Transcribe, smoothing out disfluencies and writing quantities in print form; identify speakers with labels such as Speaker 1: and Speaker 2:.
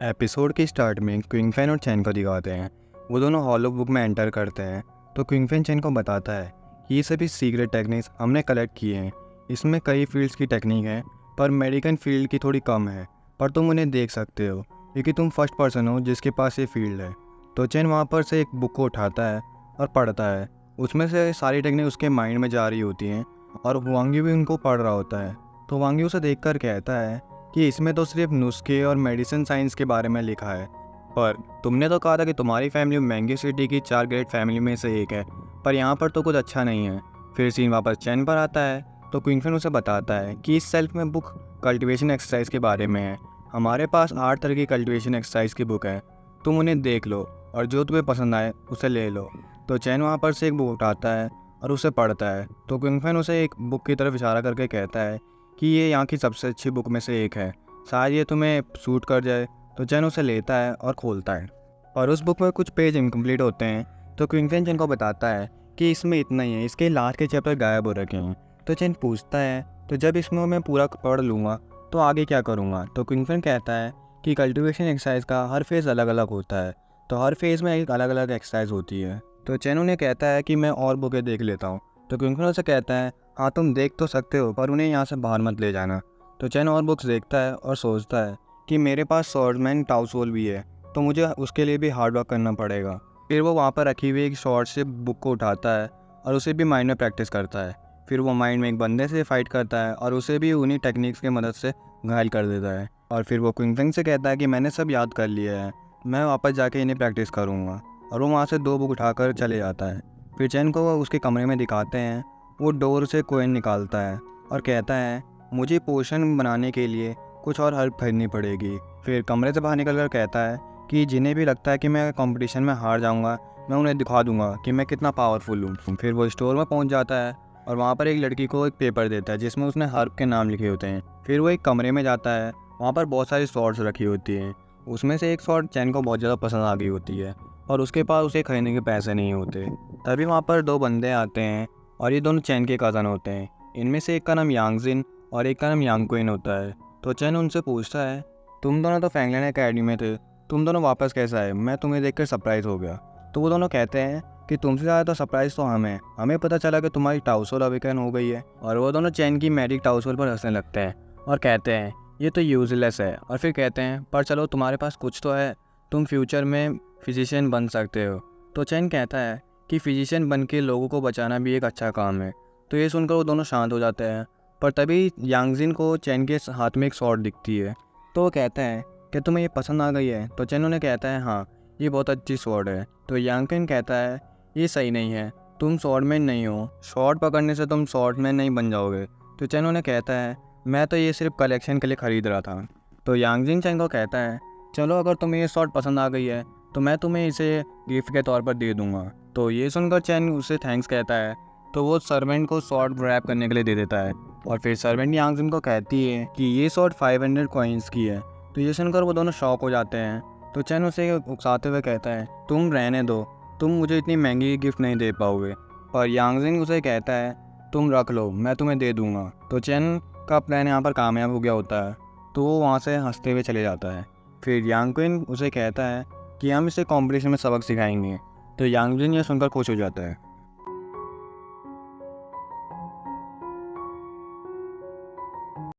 Speaker 1: Episode की start में क्विंगफेन और चैन को दिखाते हैं। वो दोनों हॉलो बुक में एंटर करते हैं तो क्विंगफेन चैन को बताता है कि ये सभी सीक्रेट टेक्निक्स हमने कलेक्ट किए हैं। इसमें कई फील्ड्स की टेक्निक है पर मेडिकल फील्ड की थोड़ी कम है, पर तुम उन्हें देख सकते हो क्योंकि तुम फर्स्ट पर्सन हो जिसके पास ये फील्ड है। तो चैन वहाँ पर से एक बुक को उठाता है और पढ़ता है। उसमें से सारी टेक्निक उसके माइंड में जा रही होती हैं और वांगी भी उनको पढ़ रहा होता है। तो वांगी उसे देखकर कहता है कि इसमें तो सिर्फ नुस्खे और मेडिसिन साइंस के बारे में लिखा है, पर तुमने तो कहा था कि तुम्हारी फैमिली मैंगी सिटी की 4 ग्रेट फैमिली में से एक है, पर यहाँ पर तो कुछ अच्छा नहीं है। फिर सीन वापस चैन पर आता है तो क्विंगफिन उसे बताता है कि इस सेल्फ में बुक कल्टीवेशन एक्सरसाइज के बारे में है। हमारे पास 8 तरह की कल्टीवेशन एक्सरसाइज की बुक है, तुम उन्हें देख लो और जो तुम्हें पसंद आए उसे ले लो। तो चैन वहाँ पर से एक बुक उठाता है और उसे पढ़ता है। तो क्विंगफिन उसे एक बुक की तरफ इशारा करके कहता है कि ये यहाँ की सबसे अच्छी बुक में से एक है, शायद ये तुम्हें सूट कर जाए। तो चैन उसे लेता है और खोलता है और उस बुक में कुछ पेज इनकम्प्लीट होते हैं। तो क्विंगफिन चैन को बताता है कि इसमें इतना ही है, इसके लास्ट के चैप्टर गायब हो रखे हैं। तो चैन पूछता है तो जब इसमें मैं पूरा पढ़ लूँगा तो आगे क्या करूँगा। तो क्विंगफिन कहता है कि कल्टीवेशन एक्सरसाइज का हर फेज़ अलग अलग होता है, तो हर फेज़ में एक अलग अलग एक्सरसाइज होती है। तो चैन उन्हें कहता है कि मैं और बुकें देख लेता हूँ। तो क्विंगफिन उसे कहता है हाँ तुम देख तो सकते हो, पर उन्हें यहाँ से बाहर मत ले जाना। तो चैन और बुक्स देखता है और सोचता है कि मेरे पास स्वॉर्डमैन टाउसोल भी है, तो मुझे उसके लिए भी हार्ड वर्क करना पड़ेगा। फिर वो वहाँ पर रखी हुई एक शॉर्ट से बुक को उठाता है और उसे भी माइंड में प्रैक्टिस करता है। फिर वो माइंड में एक बंदे से फाइट करता है और उसे भी उन्हीं टेक्निक्स की मदद से घायल कर देता है। और फिर वो क्विंगफिन से कहता है कि मैंने सब याद कर लिया है, मैं वापस जाके इन्हें प्रैक्टिस करूँगा। और वो वहाँ से 2 बुक उठाकर चले जाता है। फिर चैन को वो उसके कमरे में दिखाते हैं। वो डोर से कोइन निकालता है और कहता है मुझे पोशन बनाने के लिए कुछ और हेल्प खरीदनी पड़ेगी। फिर कमरे से बाहर निकलकर कहता है कि जिन्हें भी लगता है कि मैं कंपटीशन में हार जाऊंगा, मैं उन्हें दिखा दूंगा कि मैं कितना पावरफुल हूँ। फिर वो स्टोर में पहुंच जाता है और वहाँ पर एक लड़की को एक पेपर देता है जिसमें उसने हर्ब के नाम लिखे होते हैं। फिर वो एक कमरे में जाता है, वहाँ पर बहुत सारी स्वॉर्ड्स रखी होती हैं। उसमें से एक स्वॉर्ड चैन को बहुत ज़्यादा पसंद आ गई होती है और उसके पास उसे खरीदने के पैसे नहीं होते। तभी वहाँ पर 2 बंदे आते हैं और ये दोनों चैन के कज़न होते हैं। इनमें से एक का नाम यांगजिन और एक का नाम यांगक्विन होता है। तो चैन उनसे पूछता है तुम दोनों तो फैंगलैंड एकेडमी में थे, तुम दोनों वापस कैसे आए, मैं तुम्हें देखकर सरप्राइज़ हो गया। तो वो दोनों कहते हैं कि तुमसे ज़्यादा तो सरप्राइज़ तो हमें पता चला कि तुम्हारी टाउसोल अवेकन हो गई है। और वो दोनों चैन की मैरिक टाउसोल पर हंसने लगते हैं और कहते हैं ये तो यूजलेस है। और फिर कहते हैं पर चलो तुम्हारे पास कुछ तो है, तुम फ्यूचर में फिजिशियन बन सकते हो। तो चैन कहता है कि फिजिशियन बन के लोगों को बचाना भी एक अच्छा काम है। तो ये सुनकर वो दोनों शांत हो जाते हैं। पर तभी यांगजिन को चैन के हाथ में एक स्वॉर्ड दिखती है। तो वो कहता है कि तुम्हें ये पसंद आ गई है। तो चैन उन्हें कहता है हाँ ये बहुत अच्छी स्वॉर्ड है। तो यांगकिन कहता है ये सही नहीं है, तुम स्वॉर्डमैन नहीं हो, शॉर्ट पकड़ने से तुम स्वॉर्डमैन नहीं बन जाओगे। तो चैन उन्हें कहता है मैं तो ये सिर्फ कलेक्शन के लिए ख़रीद रहा था। तो यांगजिन चैन को कहता है चलो अगर तुम्हें ये शॉर्ट पसंद आ गई है तो मैं तुम्हें इसे गिफ्ट के तौर पर दे दूंगा। तो ये सुनकर चैन उसे थैंक्स कहता है। तो वो सर्वेंट को शॉर्ट रैप करने के लिए दे देता है और फिर सर्वेंट यांगजिन को कहती है कि ये शॉर्ट 500 कॉइन्स की है। तो ये सुनकर वो दोनों शॉक हो जाते हैं। तो चैन उसे उकसाते हुए कहता है तुम रहने दो, तुम मुझे इतनी महंगी गिफ्ट नहीं दे पाओगे। पर यांगजिन उसे कहता है तुम रख लो, मैं तुम्हें दे दूंगा। तो चैन का प्लान यहाँ पर कामयाब हो गया होता है, तो वो वहाँ से हंसते हुए चले जाता है। फिर यांगक्विन उसे कहता है कि हम इसे कॉम्पिटिशन में सबक सिखाएंगे। तो यांगजिन ये सुनकर खुश हो जाता है।